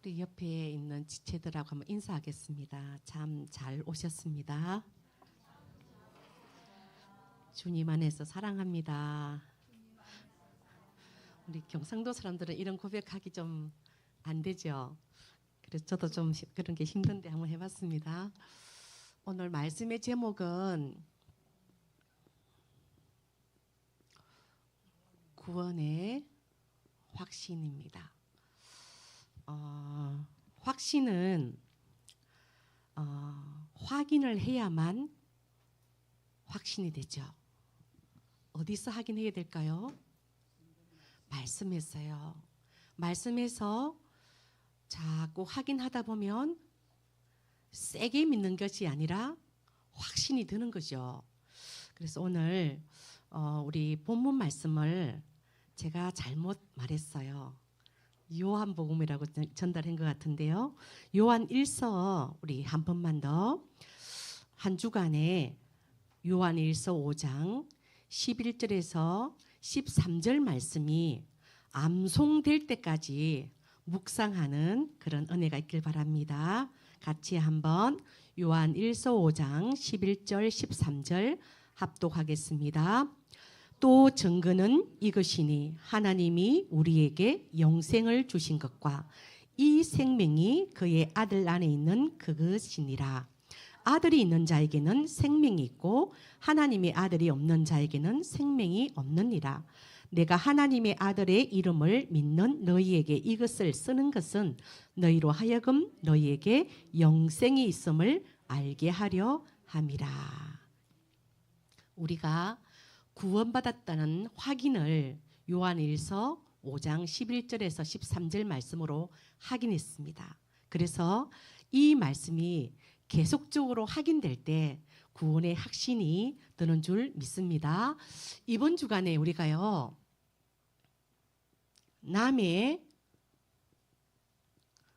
우리 옆에 있는 지체들하고 한번 인사하겠습니다. 참 잘 오셨습니다. 주님 안에서 사랑합니다. 우리 경상도 사람들은 이런 고백하기 좀 안 되죠. 그래서 저도 좀 그런 게 힘든데 한번 해봤습니다. 오늘 말씀의 제목은 구원의 확신입니다. 확신은 확인을 해야만 확신이 되죠. 어디서 확인해야 될까요? 말씀에서요. 말씀에서 자꾸 확인하다 보면 세게 믿는 것이 아니라 확신이 드는 거죠. 그래서 오늘 우리 본문 말씀을 제가 잘못 말했어요. 요한복음이라고 전달한 것 같은데요. 요한 1서 우리 한 번만 더 한 주간에 요한 1서 5장 11절에서 13절 말씀이 암송될 때까지 묵상하는 그런 은혜가 있길 바랍니다. 같이 한번 요한 1서 5장 11절 13절 합독하겠습니다. 또 증거는 이것이니 하나님이 우리에게 영생을 주신 것과 이 생명이 그의 아들 안에 있는 그것이니라. 아들이 있는 자에게는 생명이 있고 하나님의 아들이 없는 자에게는 생명이 없느니라. 내가 하나님의 아들의 이름을 믿는 너희에게 이것을 쓰는 것은 너희로 하여금 너희에게 영생이 있음을 알게 하려 함이라. 우리가 구원받았다는 확인을 요한 1서 5장 11절에서 13절 말씀으로 확인했습니다. 그래서 이 말씀이 계속적으로 확인될 때 구원의 확신이 드는 줄 믿습니다. 이번 주간에 우리가요, 남해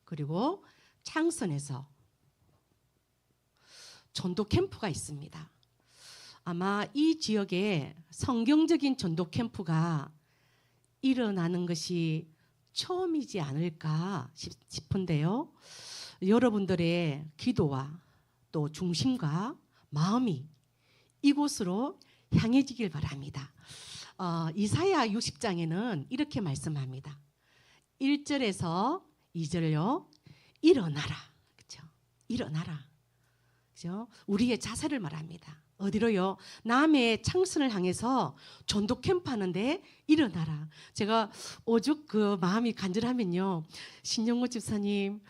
그리고 창선에서 전도 캠프가 있습니다. 아마 이 지역에 성경적인 전도 캠프가 일어나는 것이 처음이지 않을까 싶은데요. 여러분들의 기도와 또 중심과 마음이 이곳으로 향해지길 바랍니다. 이사야 60장에는 이렇게 말씀합니다. 1절에서 2절요. 일어나라. 그렇죠? 일어나라. 그렇죠? 우리의 자세를 말합니다. 어디로요? 남해 창선을 향해서 전도 캠프 하는데 일어나라. 제가 오죽 그 마음이 간절하면요. 신영호 집사님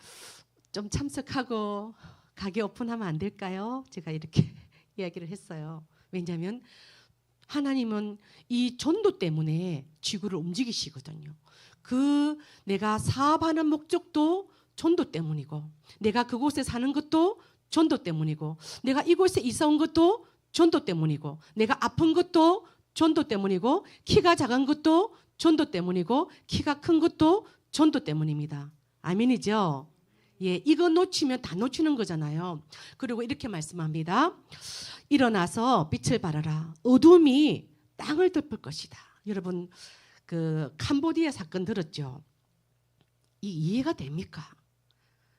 좀 참석하고 가게 오픈하면 안 될까요? 제가 이렇게 이야기를 했어요. 왜냐하면 하나님은 이 전도 때문에 지구를 움직이시거든요. 내가 사업하는 목적도 전도 때문이고, 내가 그곳에 사는 것도 전도 때문이고, 내가 이곳에 이사 온 것도 전도 때문이고, 내가 아픈 것도 전도 때문이고, 키가 작은 것도 전도 때문이고, 키가 큰 것도 전도 때문입니다. 아멘이죠? 예, 이거 놓치면 다 놓치는 거잖아요. 그리고 이렇게 말씀합니다. 일어나서 빛을 발하라. 어둠이 땅을 덮을 것이다. 여러분, 그 캄보디아 사건 들었죠? 이해가 됩니까?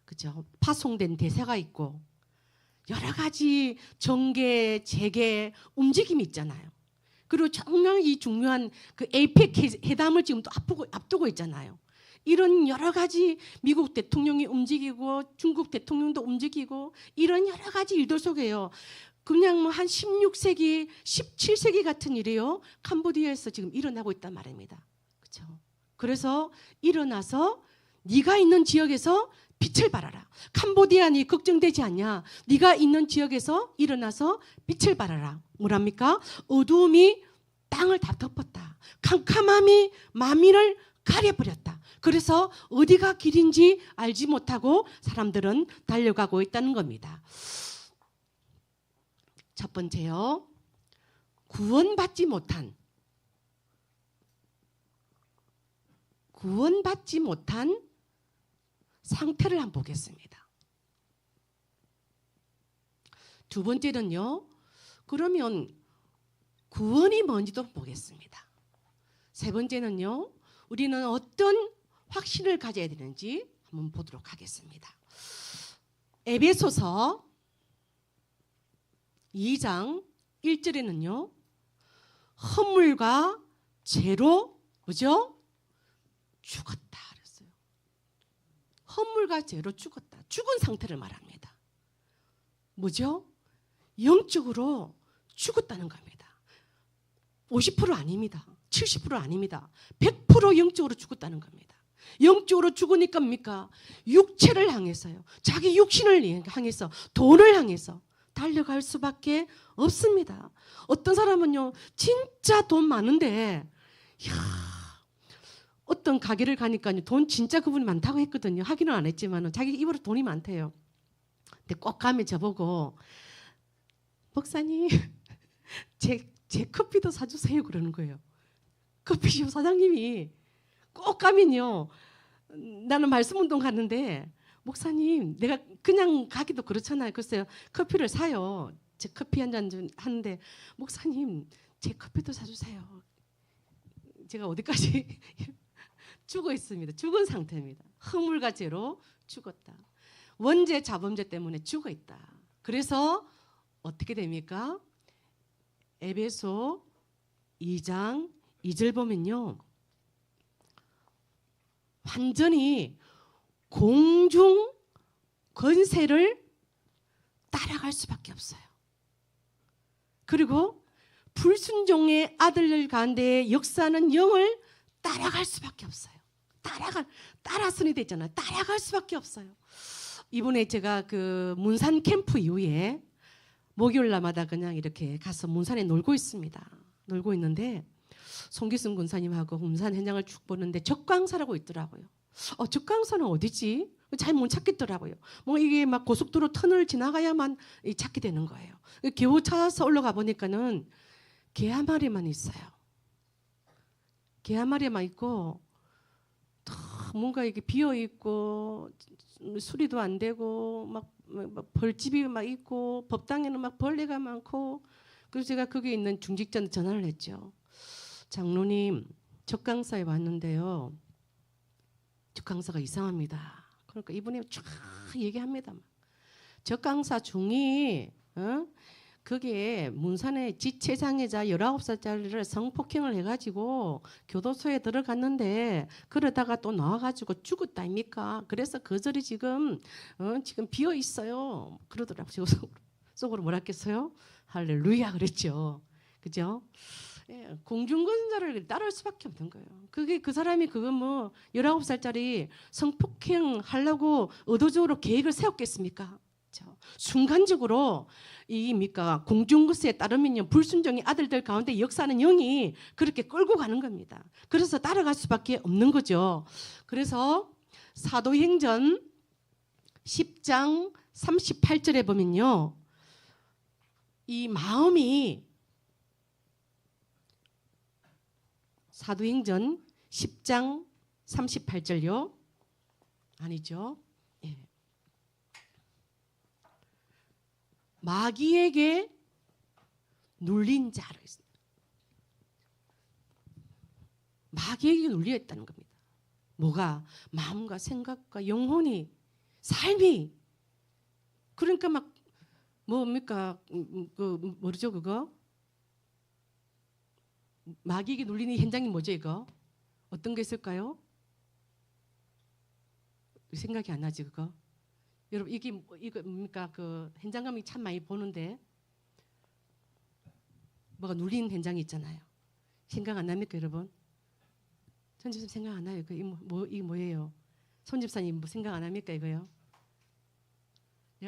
그죠? 파송된 대사가 있고 여러 가지 정계, 재계, 움직임이 있잖아요. 그리고 정말 이 중요한 그 에이펙 회담을 지금 또 앞두고 있잖아요. 이런 여러 가지 미국 대통령이 움직이고 중국 대통령도 움직이고 이런 여러 가지 일들 속에요. 그냥 뭐 한 16세기, 17세기 같은 일이요. 캄보디아에서 지금 일어나고 있단 말입니다. 그렇죠? 그래서 일어나서 네가 있는 지역에서 빛을 발하라. 캄보디아니 걱정되지 않냐? 네가 있는 지역에서 일어나서 빛을 발하라. 뭐랍니까? 어두움이 땅을 다 덮었다. 캄캄함이 만민을 가려버렸다. 그래서 어디가 길인지 알지 못하고 사람들은 달려가고 있다는 겁니다. 첫 번째요. 구원받지 못한 상태를 한번 보겠습니다. 두 번째는요. 그러면 구원이 뭔지도 보겠습니다. 세 번째는요. 우리는 어떤 확신을 가져야 되는지 한번 보도록 하겠습니다. 에베소서 2장 1절에는요. 허물과 죄로 뭐죠? 죽었다 그랬어요. 허물과 죄로 죽었다. 죽은 상태를 말합니다. 뭐죠? 영적으로 죽었다는 겁니다. 50% 아닙니다. 70% 아닙니다. 100% 영적으로 죽었다는 겁니다. 영적으로 죽으니까 뭡니까? 육체를 향해서요. 자기 육신을 향해서 돈을 향해서 달려갈 수밖에 없습니다. 어떤 사람은요. 진짜 돈 많은데 어떤 가게를 가니까요. 돈 진짜 그분이 많다고 했거든요. 확인은 안 했지만 자기 입으로 돈이 많대요. 근데 꼭 가면 저보고 목사님 제 커피도 사주세요 그러는 거예요. 커피숍 사장님이 꼭 가면요. 나는 말씀 운동 가는데 목사님 내가 그냥 가기도 그렇잖아요. 글쎄요. 커피를 사요. 제 커피 한 잔 하는데 목사님 제 커피도 사주세요. 제가 어디까지 죽어 있습니다. 죽은 상태입니다. 허물과 죄로 죽었다. 원죄 자범죄 때문에 죽어 있다. 그래서 어떻게 됩니까? 에베소 2장 2절 보면요. 완전히 공중 권세를 따라갈 수밖에 없어요. 그리고 불순종의 아들들 가운데 역사하는 영을 따라갈 수밖에 없어요. 따라선이 됐잖아요. 따라갈 수밖에 없어요. 이번에 제가 그 문산 캠프 이후에 목요일 날마다 그냥 이렇게 가서 문산에 놀고 있습니다. 놀고 있는데 송기순 군사님하고 문산 현장을 쭉 보는데 적광사라고 있더라고요. 적광사는 어디지? 잘 못 찾겠더라고요. 뭐 이게 막 고속도로 터널 지나가야만 찾게 되는 거예요. 겨우 찾아서 올라가 보니까는 개 한 마리만 있어요. 개 한 마리만 있고 뭔가 이게 비어 있고 수리도 안 되고 막 벌집이 막 있고 법당에는 막 벌레가 많고 그래서 제가 거기 있는 중직자한테 전화를 했죠. 장로님 적강사에 왔는데요. 적강사가 이상합니다. 그러니까 이분이 쫙 얘기합니다. 적강사 중이 그게 문산의 지체장애자 19살짜리를 성폭행을 해가지고 교도소에 들어갔는데 그러다가 또 나와가지고 죽었다입니까? 그래서 거절이 지금 비어 있어요. 그러더라고요. 속으로 뭐라 했겠어요? 할렐루야 그랬죠. 그죠? 예, 공중권자를 따를 수밖에 없는 거예요. 그게 그 사람이 그거 뭐 19살짜리 성폭행 하려고 의도적으로 계획을 세웠겠습니까? 그렇죠? 순간적으로 이입니까 공중권세에 따르면요 불순종의 아들들 가운데 역사하는 영이 그렇게 끌고 가는 겁니다. 그래서 따라갈 수밖에 없는 거죠. 그래서 사도행전 10장 38절에 보면요 이 마음이 사도행전 10장 38절요 아니죠. 예. 마귀에게 눌린 자로 있습니다. 마귀에게 눌려있다는 겁니다. 뭐가? 마음과 생각과 영혼이 삶이 그러니까 막 뭡니까 그 뭐죠 그거? 마귀에게 눌리는 현장이 뭐죠 이거? 어떤 게 있을까요? 생각이 안 나지 그거? 여러분 이거 뭡니까 그 현장 가면 참 많이 보는데 뭐가 눌리는 현장이 있잖아요. 생각 안 납니까 여러분? 전 지금 생각 안 나요. 이게 뭐예요? 손 집사님 뭐 생각 안 합니까 이거요?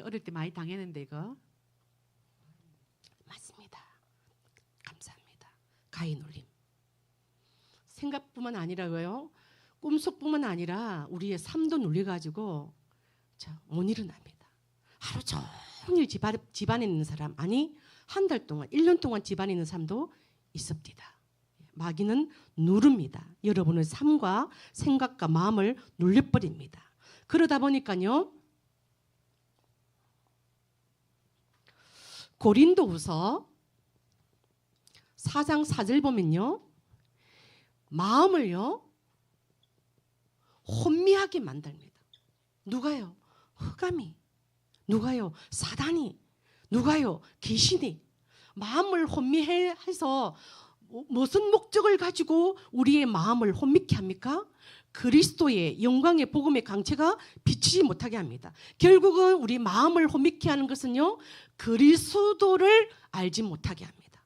어릴 때 많이 당했는데 이거 맞습니다. 감사합니다. 가히 눌림. 생각뿐만 아니라고요. 꿈속뿐만 아니라 우리의 삶도 눌려가지고 못 일어납니다. 하루 종일 집안에 있는 사람 아니 한 달 동안 1년 동안 집안에 있는 사람도 있습니다. 마귀는 누릅니다. 여러분의 삶과 생각과 마음을 눌려버립니다. 그러다 보니까요. 고린도후서 4장 4절 보면요. 마음을요. 혼미하게 만듭니다. 누가요? 흑암이. 누가요? 사단이. 누가요? 귀신이. 마음을 혼미해서 무슨 목적을 가지고 우리의 마음을 혼미케 합니까? 그리스도의 영광의 복음의 강체가 비치지 못하게 합니다. 결국은 우리 마음을 혼미케 하는 것은요, 그리스도를 알지 못하게 합니다.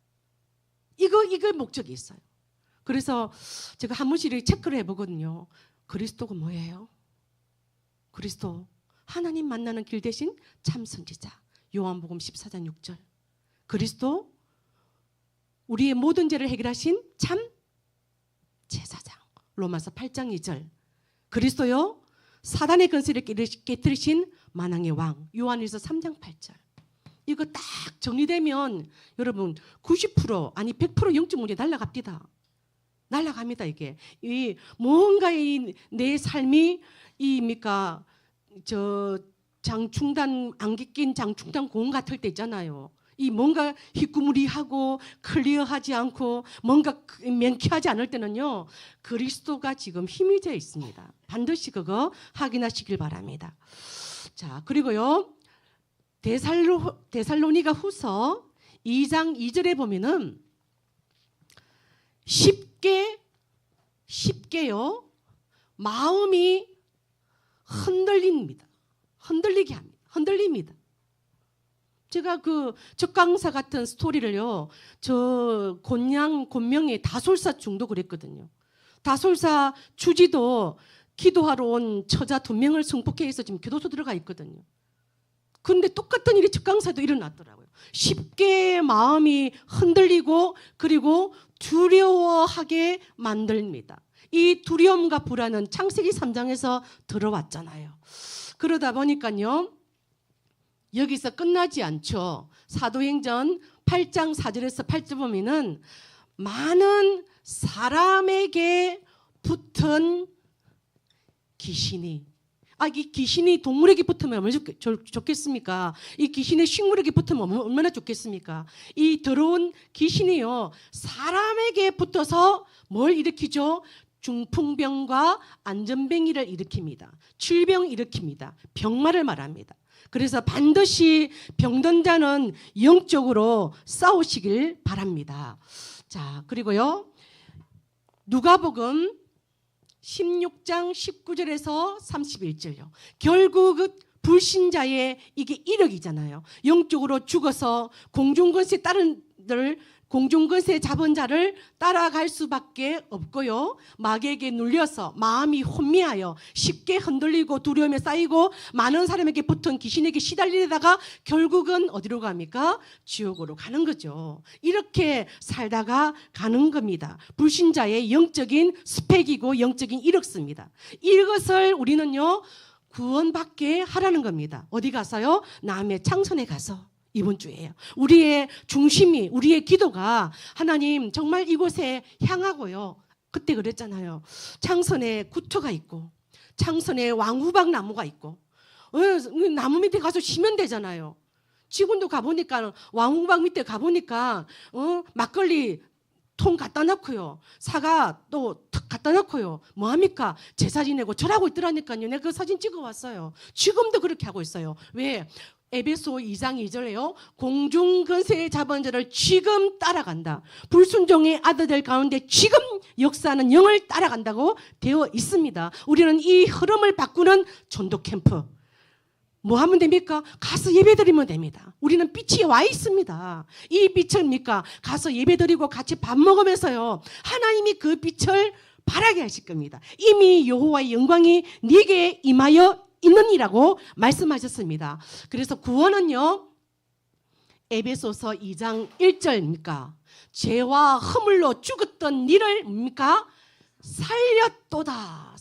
이거 목적이 있어요. 그래서 제가 한 번씩 이렇게 체크를 해보거든요. 그리스도가 뭐예요? 그리스도, 하나님 만나는 길 대신 참 선지자. 요한복음 14장 6절. 그리스도, 우리의 모든 죄를 해결하신 참 제사장. 로마서 8장 2절. 그리스도요, 사단의 권세를 깨뜨리신 만왕의 왕. 요한일서 3장 8절. 이거 딱 정리되면 여러분 90% 아니 100% 영적 문제 날아갑니다. 날아갑니다. 이게 뭔가 내 삶이 이입니까? 저 장충단 안개 낀 장충단 공원 같을 때 있잖아요. 이 뭔가 희구무리하고 클리어하지 않고 뭔가 명쾌하지 않을 때는요, 그리스도가 지금 힘이 되어 있습니다. 반드시 그거 확인하시길 바랍니다. 자, 그리고요, 데살로니가 후서 2장 2절에 보면은 쉽게요, 마음이 흔들립니다. 흔들립니다. 제가 그 적강사 같은 스토리를요, 저 곤명의 다솔사 중도 그랬거든요. 다솔사 주지도 기도하러 온 처자 2명을 성폭해 해서 지금 교도소 들어가 있거든요. 그런데 똑같은 일이 적강사도 일어났더라고요. 쉽게 마음이 흔들리고 그리고 두려워하게 만듭니다. 이 두려움과 불안은 창세기 3장에서 들어왔잖아요. 그러다 보니까요, 여기서 끝나지 않죠. 사도행전 8장 4절에서 8절 보면은 많은 사람에게 붙은 귀신이, 이 귀신이 동물에게 붙으면 얼마나 좋겠습니까? 이 귀신이 식물에게 붙으면 얼마나 좋겠습니까? 이 더러운 귀신이요, 사람에게 붙어서 뭘 일으키죠? 중풍병과 안전병이를 일으킵니다. 질병을 일으킵니다. 병마를 말합니다. 그래서 반드시 병든 자는 영적으로 싸우시길 바랍니다. 자, 그리고요, 누가복음 16장 19절에서 31절요. 결국 불신자의 이게 이력이잖아요. 영적으로 죽어서 공중권세 잡은 자를 따라갈 수밖에 없고요. 마귀에게 눌려서 마음이 혼미하여 쉽게 흔들리고 두려움에 쌓이고 많은 사람에게 붙은 귀신에게 시달리다가 결국은 어디로 갑니까? 지옥으로 가는 거죠. 이렇게 살다가 가는 겁니다. 불신자의 영적인 스펙이고 영적인 이력서입니다. 이것을 우리는요, 구원받게 하라는 겁니다. 어디 가서요? 남의 창선에 가서. 이번 주에요. 우리의 중심이, 우리의 기도가 하나님 정말 이곳에 향하고요. 그때 그랬잖아요. 창선에 구터가 있고 창선에 왕후박 나무가 있고 나무 밑에 가서 쉬면 되잖아요. 지금도 가보니까 왕후박 밑에 가보니까 막걸리 통 갖다 놓고요. 사과 또 갖다 놓고요. 뭐합니까? 제사 지내고 절하고 있더라니까요. 내가 그 사진 찍어왔어요. 지금도 그렇게 하고 있어요. 왜? 에베소 2장 2절에요. 공중권세 잡은 자를 지금 따라간다. 불순종의 아들들 가운데 지금 역사하는 영을 따라간다고 되어 있습니다. 우리는 이 흐름을 바꾸는 전도 캠프. 뭐 하면 됩니까? 가서 예배드리면 됩니다. 우리는 빛이 와 있습니다. 이 빛을 뭡니까? 가서 예배드리고 같이 밥 먹으면서요, 하나님이 그 빛을 바라게 하실 겁니다. 이미 여호와의 영광이 네게 임하여 있느니라고 말씀하셨습니다. 그래서 구원은요, 에베소서 2장 1절입니까? 죄와 허물로 죽었던 니를 뭡니까? 살렸다.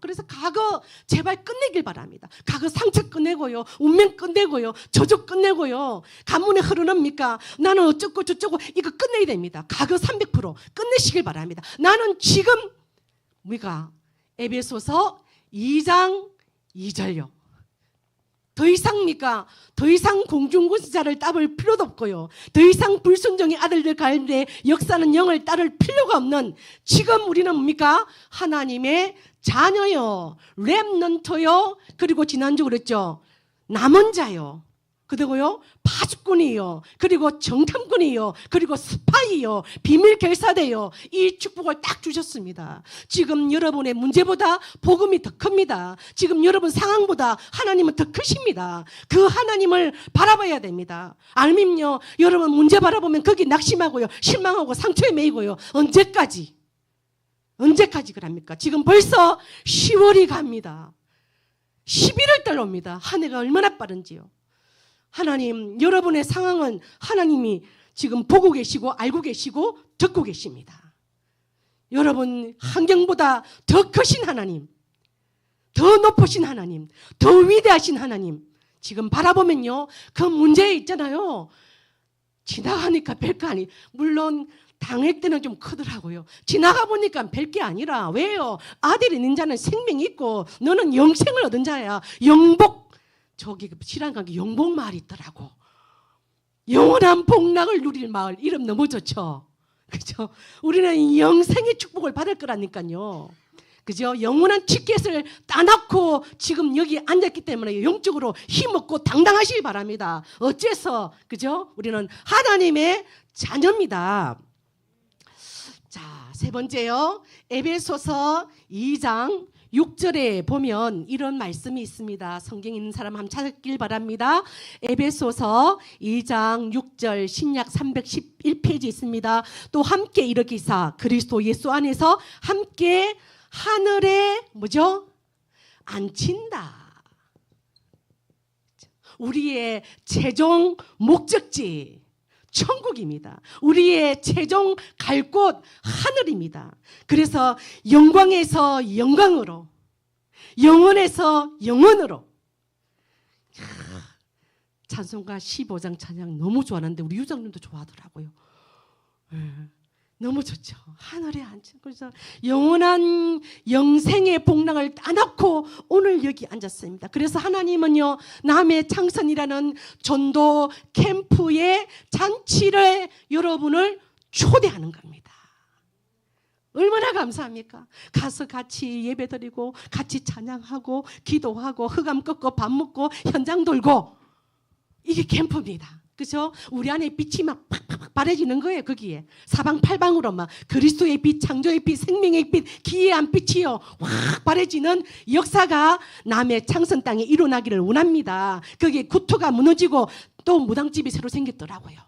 그래서 과거 제발 끝내길 바랍니다. 과거 상처 끝내고요, 운명 끝내고요, 저주 끝내고요, 가문의 흐르는 뭡니까? 나는 어쩌고 저쩌고 이거 끝내야 됩니다. 과거 300% 끝내시길 바랍니다. 나는 지금 우리가 에베소서 2장 2절요. 더 이상입니까? 더 이상 공중군사자를 따볼 필요도 없고요. 더 이상 불순종의 아들들 가운데 역사는 영을 따를 필요가 없는, 지금 우리는 뭡니까? 하나님의 자녀요, 렘넌트요, 그리고 지난주 그랬죠, 남은 자요, 그리고요 파수꾼이요, 그리고 정탐꾼이요, 그리고 스파이요, 비밀 결사대요. 이 축복을 딱 주셨습니다. 지금 여러분의 문제보다 복음이 더 큽니다. 지금 여러분 상황보다 하나님은 더 크십니다. 그 하나님을 바라봐야 됩니다. 알면요, 여러분 문제 바라보면 거기 낙심하고요, 실망하고 상처에 매이고요. 언제까지 그럽니까? 지금 벌써 10월이 갑니다. 11월 달 옵니다. 한 해가 얼마나 빠른지요. 하나님, 여러분의 상황은 하나님이 지금 보고 계시고 알고 계시고 듣고 계십니다. 여러분 환경보다 더 크신 하나님, 더 높으신 하나님, 더 위대하신 하나님 지금 바라보면요, 그 문제 있잖아요, 지나가니까 별거 아니, 물론 당일 때는 좀 크더라고요. 지나가 보니까 별게 아니라, 왜요? 아들이 있는 자는 생명이 있고 너는 영생을 얻은 자야. 영복, 저기 신앙관계 영복 마을이 있더라고. 영원한 복락을 누릴 마을, 이름 너무 좋죠. 그죠? 우리는 영생의 축복을 받을 거라니까요. 그죠? 영원한 티켓을 따놓고 지금 여기 앉았기 때문에 영적으로 힘없고 당당하시기 바랍니다. 어째서, 그죠? 우리는 하나님의 자녀입니다. 자, 세 번째요. 에베소서 2장 6절에 보면 이런 말씀이 있습니다. 성경 있는 사람 한번 찾길 바랍니다. 에베소서 2장 6절 신약 311페이지 있습니다. 또 함께 일으키사 그리스도 예수 안에서 함께 하늘에 뭐죠? 앉힌다. 우리의 최종 목적지 천국입니다. 우리의 최종 갈 곳 하늘입니다. 그래서 영광에서 영광으로, 영원에서 영원으로. 찬송가 15장 찬양 너무 좋아하는데 우리 유장님도 좋아하더라고요. 너무 좋죠. 하늘에 앉은, 그래서 영원한 영생의 복락을 따놓고 오늘 여기 앉았습니다. 그래서 하나님은요, 남의 창선이라는 전도 캠프의 잔치를 여러분을 초대하는 겁니다. 얼마나 감사합니까? 가서 같이 예배드리고 같이 찬양하고 기도하고 흑암 꺾고 밥 먹고 현장 돌고, 이게 캠프입니다. 그죠? 우리 안에 빛이 막 팍팍 바래지는 거예요. 거기에 사방팔방으로 막 그리스도의 빛, 창조의 빛, 생명의 빛, 기이한 빛이요 확 바래지는 역사가 남의 창선 땅에 일어나기를 원합니다. 거기에 구토가 무너지고 또 무당집이 새로 생겼더라고요.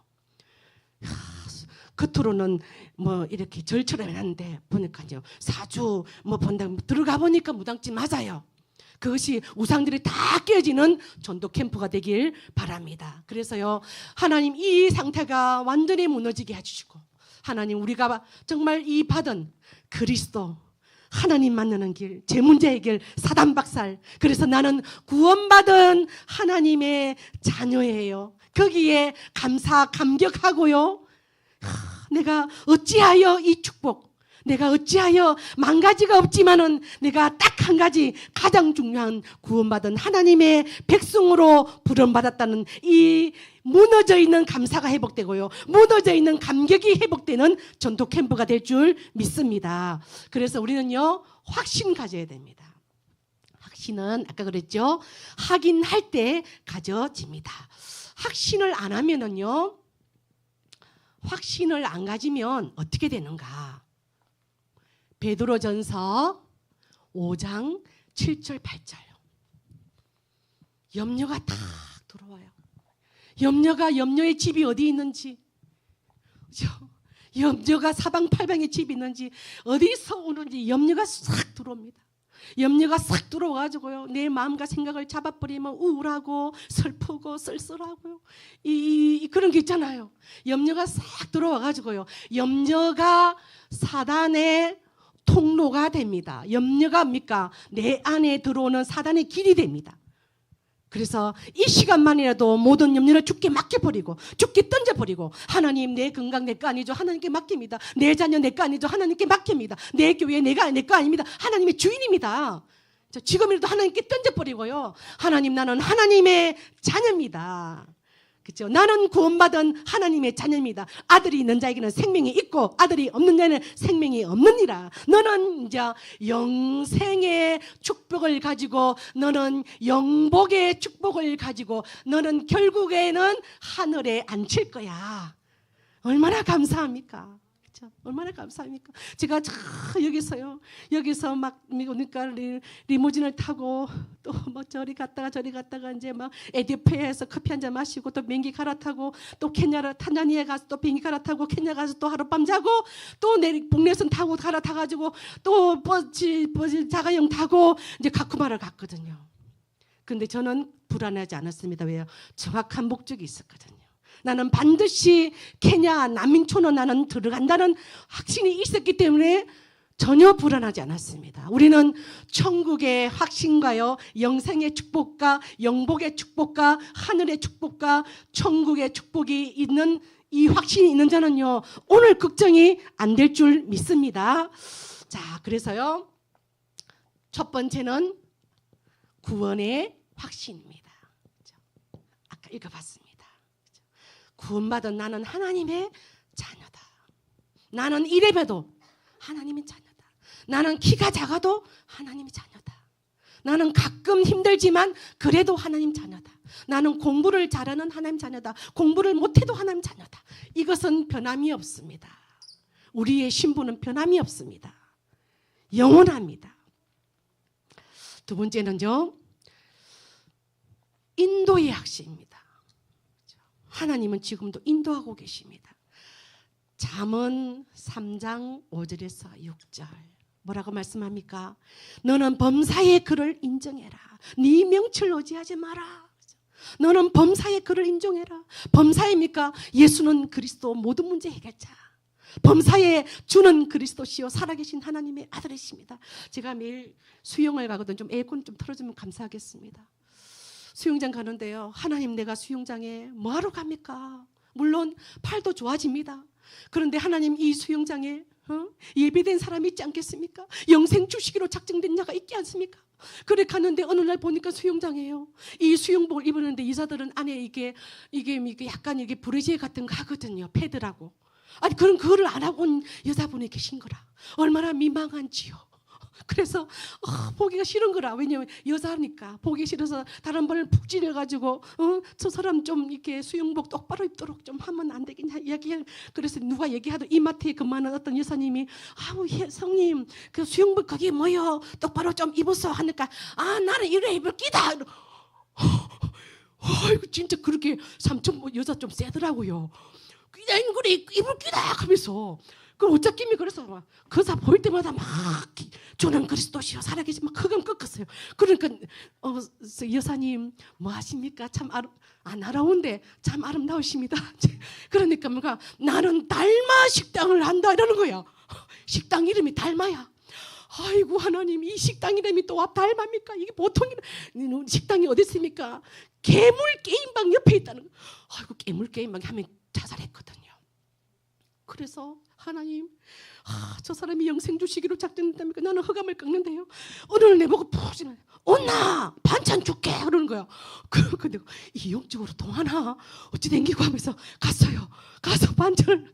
겉으로는 뭐 이렇게 절처럼 해놨는데 보니까요, 사주 뭐 본다, 들어가 보니까 무당집 맞아요. 그것이 우상들이 다 깨지는 전도 캠프가 되길 바랍니다. 그래서요, 하나님 이 상태가 완전히 무너지게 해주시고, 하나님 우리가 정말 이 받은 그리스도, 하나님 만나는 길, 제 문제 해결, 사단 박살, 그래서 나는 구원받은 하나님의 자녀예요. 거기에 감사 감격하고요, 내가 어찌하여 이 축복, 내가 어찌하여 만 가지가 없지만은 내가 딱 한 가지 가장 중요한 구원받은 하나님의 백성으로 부름받았다는 이 무너져 있는 감사가 회복되고요, 무너져 있는 감격이 회복되는 전도 캠프가 될 줄 믿습니다. 그래서 우리는요, 확신 가져야 됩니다. 확신은 아까 그랬죠, 확인할 때 가져집니다. 확신을 안 하면은요, 확신을 안 가지면 어떻게 되는가? 베드로전서 5장 7절 8절. 염려가 딱 들어와요. 염려가, 염려의 집이 어디 있는지, 염려가 사방팔방에 집이 있는지, 어디서 오는지 염려가 싹 들어옵니다. 염려가 싹 들어와가지고요, 내 마음과 생각을 잡아버리면 우울하고 슬프고 쓸쓸하고요, 그런 게 있잖아요. 염려가 싹 들어와가지고요, 염려가 사단의 통로가 됩니다. 염려가 뭡니까? 내 안에 들어오는 사단의 길이 됩니다. 그래서 이 시간만이라도 모든 염려를 주께 맡겨버리고, 주께 던져버리고, 하나님 내 건강 내 거 아니죠? 하나님께 맡깁니다. 내 자녀 내 거 아니죠? 하나님께 맡깁니다. 내 교회 내 거 아닙니다. 하나님의 주인입니다. 지금이라도 하나님께 던져버리고요. 하나님, 나는 하나님의 자녀입니다. 그렇죠? 나는 구원받은 하나님의 자녀입니다. 아들이 있는 자에게는 생명이 있고 아들이 없는 자에는 생명이 없느니라. 너는 이제 영생의 축복을 가지고, 너는 영복의 축복을 가지고, 너는 결국에는 하늘에 앉힐 거야. 얼마나 감사합니까? 그렇죠? 얼마나 감사합니까? 제가 여기서 막 그러니까 리무진을 타고 또 뭐 저리 갔다가 이제 막 에디오피아에서 커피 한 잔 마시고 또 비행기 갈아타고 또 탄자니아 가서 또 비행기 갈아타고 케냐 가서 또 하룻밤 자고 또 북내선 타고 갈아타가지고 또 자가용 타고 이제 가쿠마를 갔거든요. 근데 저는 불안하지 않았습니다. 왜요? 정확한 목적이 있었거든요. 나는 반드시 케냐 난민촌으로 나는 들어간다는 확신이 있었기 때문에 전혀 불안하지 않았습니다. 우리는 천국의 확신과요, 영생의 축복과 영복의 축복과 하늘의 축복과 천국의 축복이 있는 이 확신이 있는 자는요, 오늘 걱정이 안 될 줄 믿습니다. 자, 그래서요, 첫 번째는 구원의 확신입니다. 아까 읽어봤습니다. 구원받은 나는 하나님의 자녀다. 나는 이래봬도 하나님의 자녀다. 나는 키가 작아도 하나님의 자녀다. 나는 가끔 힘들지만 그래도 하나님 자녀다. 나는 공부를 잘하는 하나님 자녀다. 공부를 못해도 하나님 자녀다. 이것은 변함이 없습니다. 우리의 신분은 변함이 없습니다. 영원합니다. 두 번째는요, 인도의 확신입니다. 하나님은 지금도 인도하고 계십니다. 잠언 3장 5절에서 6절 뭐라고 말씀합니까? 너는 범사의 그를 인정해라. 네 명철 의지하지 마라. 너는 범사의 그를 인정해라. 범사입니까? 예수는 그리스도 모든 문제 해결자. 범사의 주는 그리스도시요 살아계신 하나님의 아들이십니다. 제가 매일 수영을 가거든. 좀 에어컨 좀 틀어주면 감사하겠습니다. 수영장 가는데요, 하나님, 내가 수영장에 뭐하러 갑니까? 물론 팔도 좋아집니다. 그런데 하나님, 이 수영장에 예배된 사람이 있지 않겠습니까? 영생 주시기로 작정된 자가 있지 않습니까? 그래 갔는데 어느 날 보니까 수영장이에요. 이 수영복을 입었는데 여자들은 안에 이게 약간 이게 브래지에 같은 거 하거든요. 패드라고. 아니 그런 그거를 안 하고 온 여자분이 계신 거라. 얼마나 민망한지요. 그래서 보기가 싫은 거라. 왜냐면 여자니까 보기 싫어서 다른 번을 푹 찔러가지고 저 사람 좀 이렇게 수영복 똑바로 입도록 좀 하면 안 되겠냐 이야기. 그래서 누가 얘기하도 이마트에 근무하는 어떤 여사님이 아우 성님 그 수영복 그게 뭐요? 똑바로 좀 입어서 하니까 나는 이래 입을 끼다. 아이고 진짜 그렇게 삼촌 여자 좀 세더라고요. 그냥 그래 입을 끼다 하면서. 그 어쩌겠니? 그래서 그사 보일 때마다 막 주는 그리스도시요 살아계신 막 흑암 꺾었어요. 그러니까 여사님 뭐 하십니까? 참 아름다운데 참 아름다우십니다. 그러니까 뭔가 나는 달마 식당을 한다 이러는 거야. 식당 이름이 달마야. 아이고 하나님, 이 식당 이름이 또 달마입니까? 이게 보통 식당이 어디 있습니까? 괴물 게임방 옆에 있다는 거야. 아이고 괴물 게임방 하면 자살했거든요. 그래서 하나님, 저 사람이 영생 주시기로 작정했다니까 나는 흑암을 꺾는데요. 오늘 내보고 푸지는 온나 반찬 줄게 그러는 거야. 근데 이 영적으로 동하나 어찌 댕기고 하면서 갔어요. 가서 반찬을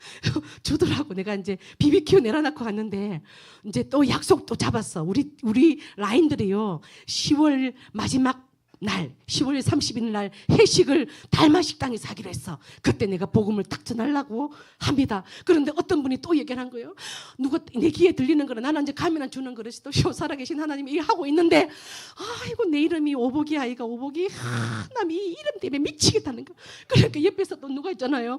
주더라고. 내가 이제 BBQ 내려놓고 갔는데 이제 또 약속 또 잡았어. 우리 라인들이요 10월 마지막 날 10월 30일 날 회식을 달마 식당에서 하기로 했어. 그때 내가 복음을 딱 전하려고 합니다. 그런데 어떤 분이 또 얘기를 한 거예요. 누가 내 귀에 들리는 거라. 나는 이제 가면안 주는 그릇이 또 살아계신 하나님이 하고 있는데 아이고 내 이름이 오복이 아이가 오복이 남이 이름 때문에 미치겠다는 거. 그러니까 옆에서 또 누가 있잖아요.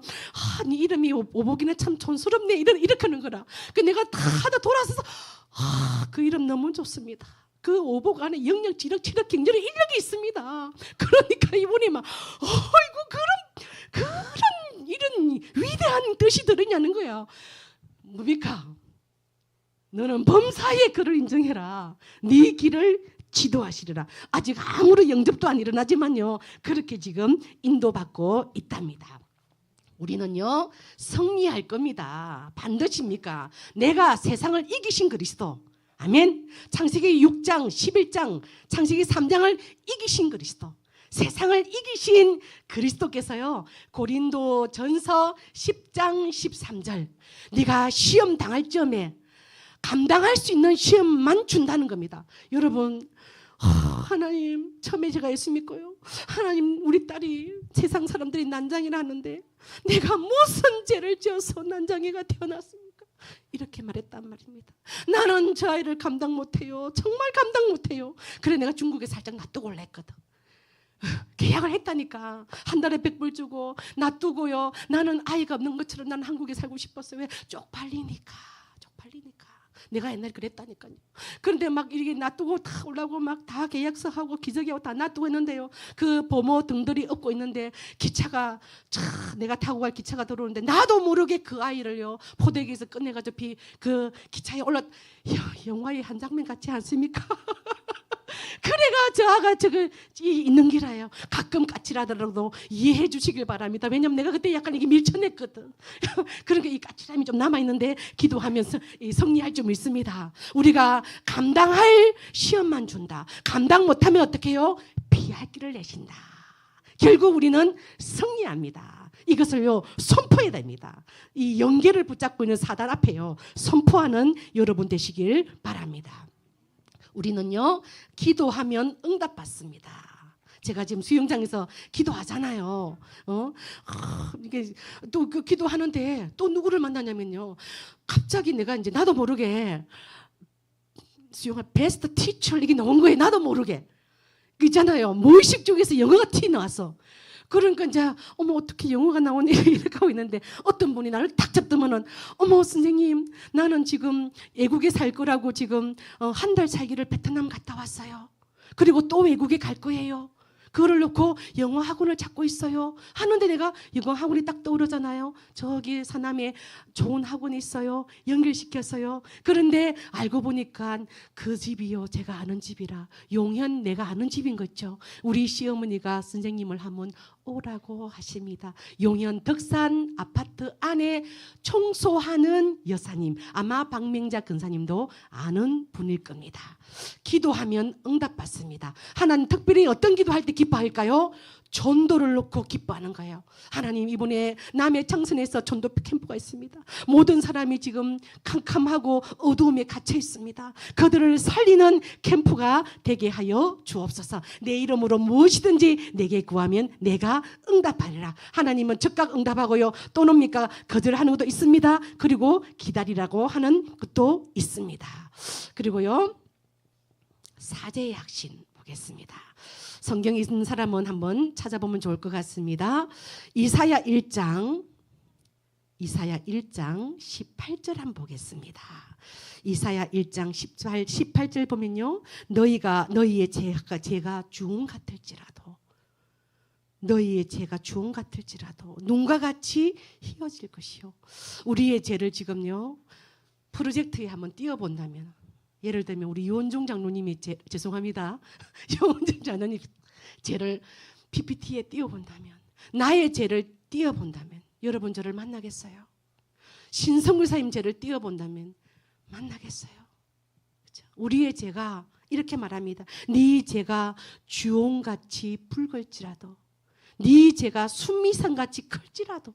네 이름이 오복이네 참 촌스럽네 이렇게 하는 거라. 그 내가 다 돌아서서 그 이름 너무 좋습니다. 그 오복 안에 영영 지력 경제력 인력이 있습니다. 그러니까 이분이 막 아이고 그런 이런 위대한 뜻이 들으냐는 거야. 뭡니까? 너는 범사의 그를 인정해라. 네 길을 지도하시리라. 아직 아무런 영접도 안 일어나지만요. 그렇게 지금 인도받고 있답니다. 우리는요 승리할 겁니다. 반드시입니까? 내가 세상을 이기신 그리스도 아멘. 창세기 6장, 11장, 창세기 3장을 이기신 그리스도, 세상을 이기신 그리스도께서요, 고린도 전서 10장 13절, 네가 시험 당할 점에 감당할 수 있는 시험만 준다는 겁니다. 여러분, 하나님, 처음에 제가 예수 믿고요, 하나님, 우리 딸이 세상 사람들이 난장이라 하는데 내가 무슨 죄를 지어서 난장이가 태어났습니까? 이렇게 말했단 말입니다. 나는 저 아이를 감당 못해요. 정말 감당 못해요. 그래 내가 중국에 살짝 놔두고 올라 했거든. 계약을 했다니까. 한 달에 100불 주고 놔두고요. 나는 아이가 없는 것처럼 나는 한국에 살고 싶었어요. 왜? 쪽팔리니까. 내가 옛날에 그랬다니까요. 그런데 막 이렇게 놔두고 다 올라오고 막 다 계약서하고 기저귀하고 다 놔두고 있는데요, 그 보모 등들이 업고 있는데 기차가 내가 타고 갈 기차가 들어오는데 나도 모르게 그 아이를요 포대기에서 꺼내가지고 그 기차에 영화의 한 장면 같지 않습니까? 그래가 저 아가 있는 기라요. 가끔 까칠하더라도 이해해 주시길 바랍니다. 왜냐면 내가 그때 약간 이게 밀쳐냈거든. 그러니까 이 까칠함이 좀 남아있는데 기도하면서 성리할 좀 있습니다. 우리가 감당할 시험만 준다. 감당 못하면 어떻게 해요? 피할 길을 내신다. 결국 우리는 승리합니다. 이것을요 선포해야 됩니다. 이 연계를 붙잡고 있는 사단 앞에요 선포하는 여러분 되시길 바랍니다. 우리는요 기도하면 응답받습니다. 제가 지금 수영장에서 기도하잖아요. 이게 또 그 기도하는데 또 누구를 만나냐면요, 갑자기 내가 이제 나도 모르게 수영아 베스트 티처 이게 나온 거예요. 나도 모르게. 있잖아요, 무의식 쪽에서 영어가 티 나왔어. 그러니까 이제 어머 어떻게 영어가 나오니 이렇게 하고 있는데 어떤 분이 나를 딱 잡더면은, 어머 선생님, 나는 지금 외국에 살 거라고 지금 한 달 살기를 베트남 갔다 왔어요. 그리고 또 외국에 갈 거예요. 그거를 놓고 영어 학원을 찾고 있어요. 하는데 내가 영어 학원이 딱 떠오르잖아요. 저기 서남에 좋은 학원이 있어요. 연결시켰어요. 그런데 알고 보니까 그 집이요 제가 아는 집이라, 용현 내가 아는 집인 거 있죠. 우리 시어머니가 선생님을 하면 오라고 하십니다. 용현 덕산 아파트 안에 청소하는 여사님, 아마 박명자 근사님도 아는 분일 겁니다. 기도하면 응답받습니다. 하나님 특별히 어떤 기도할 때 기뻐할까요? 전도를 놓고 기뻐하는 거예요. 하나님, 이번에 남해 창선에서 전도 캠프가 있습니다. 모든 사람이 지금 캄캄하고 어두움에 갇혀 있습니다. 그들을 살리는 캠프가 되게 하여 주옵소서. 내 이름으로 무엇이든지 내게 구하면 내가 응답하리라. 하나님은 즉각 응답하고요, 또 놉니까? 거절하는 것도 있습니다. 그리고 기다리라고 하는 것도 있습니다. 그리고요 사제의 확신 보겠습니다. 성경에 있는 사람은 한번 찾아보면 좋을 것 같습니다. 이사야 1장 18절 한번 보겠습니다. 이사야 1장 18절 보면요, 너희의 죄가 주홍 같을지라도, 너희의 죄가 주홍 같을지라도 눈과 같이 희어질 것이요. 우리의 죄를 지금요 프로젝트에 한번 띄워본다면, 예를 들면 우리 유원종 장로님이 죄송합니다. 유원종 장로님 죄를 PPT에 띄워본다면, 나의 죄를 띄워본다면 여러분 저를 만나겠어요? 신성글사님 죄를 띄워본다면 만나겠어요? 그렇죠? 우리의 죄가 이렇게 말합니다. 네 죄가 주홍같이 붉을지라도, 네 죄가 순미산같이 클지라도,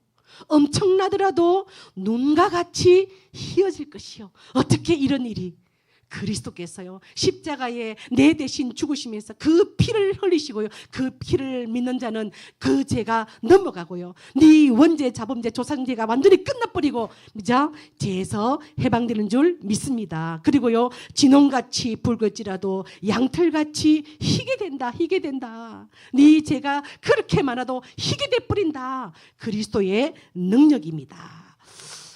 엄청나더라도 눈과 같이 희어질 것이요. 어떻게 이런 일이? 그리스도께서요 십자가에 내 대신 죽으시면서 그 피를 흘리시고요, 그 피를 믿는 자는 그 죄가 넘어가고요, 네 원죄 자범죄 조상죄가 완전히 끝나버리고 그죠? 죄에서 해방되는 줄 믿습니다. 그리고요 진홍같이 붉을지라도 양털같이 희게 된다. 네 죄가 그렇게 많아도 희게 돼버린다. 그리스도의 능력입니다.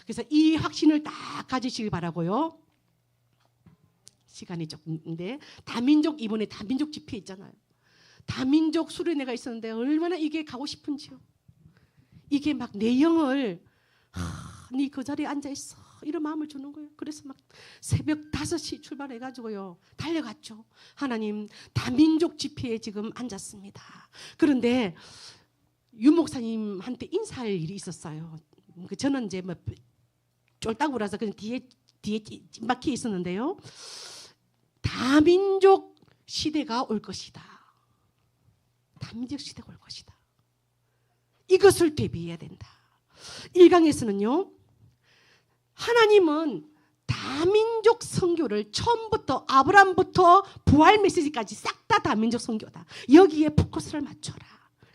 그래서 이 확신을 딱 가지시길 바라고요. 시간이 조금인데, 다민족, 이번에 다민족 집회 있잖아요. 다민족 수련회가 있었는데 얼마나 이게 가고 싶은지요. 이게 막 내 영을 네 그 자리에 앉아있어 이런 마음을 주는 거예요. 그래서 막 새벽 5시 출발해가지고요 달려갔죠. 하나님, 다민족 집회에 지금 앉았습니다. 그런데 유 목사님한테 인사할 일이 있었어요. 저는 이제 뭐 쫄딱구라서 그냥 뒤에 찐박히 있었는데요, 다민족 시대가 올 것이다. 다민족 시대가 올 것이다. 이것을 대비해야 된다. 1강에서는요, 하나님은 다민족 선교를 처음부터 아브라함부터 부활 메시지까지 싹 다 다민족 선교다. 여기에 포커스를 맞춰라.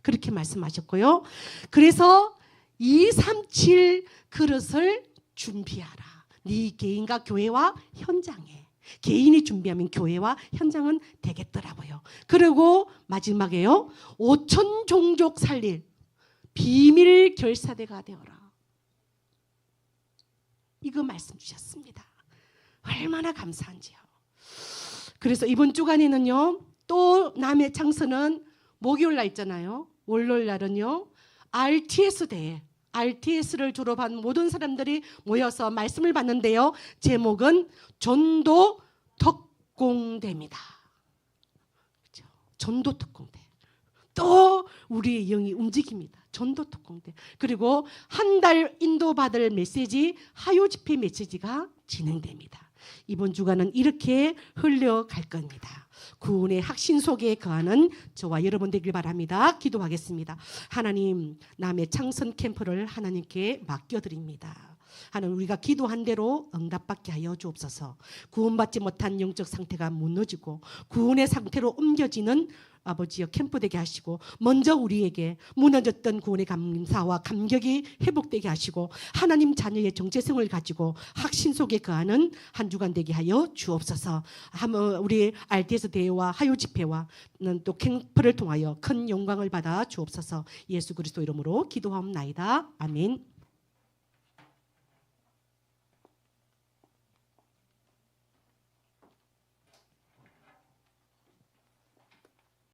그렇게 말씀하셨고요. 그래서 237 그릇을 준비하라. 네 개인과 교회와 현장에. 개인이 준비하면 교회와 현장은 되겠더라고요. 그리고 마지막에요. 5천 종족 살릴 비밀 결사대가 되어라. 이거 말씀 주셨습니다. 얼마나 감사한지요. 그래서 이번 주간에는요, 또 남의 창서는 목요일 날 있잖아요. 월요일 날은요, RTS 대회, RTS를 졸업한 모든 사람들이 모여서 말씀을 받는데요. 제목은 전도 특공대입니다. 그렇죠? 전도 특공대. 또 우리의 영이 움직입니다. 전도 특공대. 그리고 한 달 인도받을 메시지 하요 집회 메시지가 진행됩니다. 이번 주간은 이렇게 흘러갈 겁니다. 구원의 확신 속에 거하는 저와 여러분 되길 바랍니다. 기도하겠습니다. 하나님, 남의 창선 캠프를 하나님께 맡겨드립니다. 하나님, 우리가 기도한 대로 응답받게 하여 주옵소서. 구원받지 못한 영적 상태가 무너지고 구원의 상태로 옮겨지는 아버지여 캠프 되게 하시고, 먼저 우리에게 무너졌던 구원의 감사와 감격이 회복되게 하시고, 하나님 자녀의 정체성을 가지고 확신 속에 거하는 한 주간 되게 하여 주옵소서. 우리 RTS 대회와 하요 집회와 또 캠프를 통하여 큰 영광을 받아 주옵소서. 예수 그리스도 이름으로 기도하옵나이다. 아멘.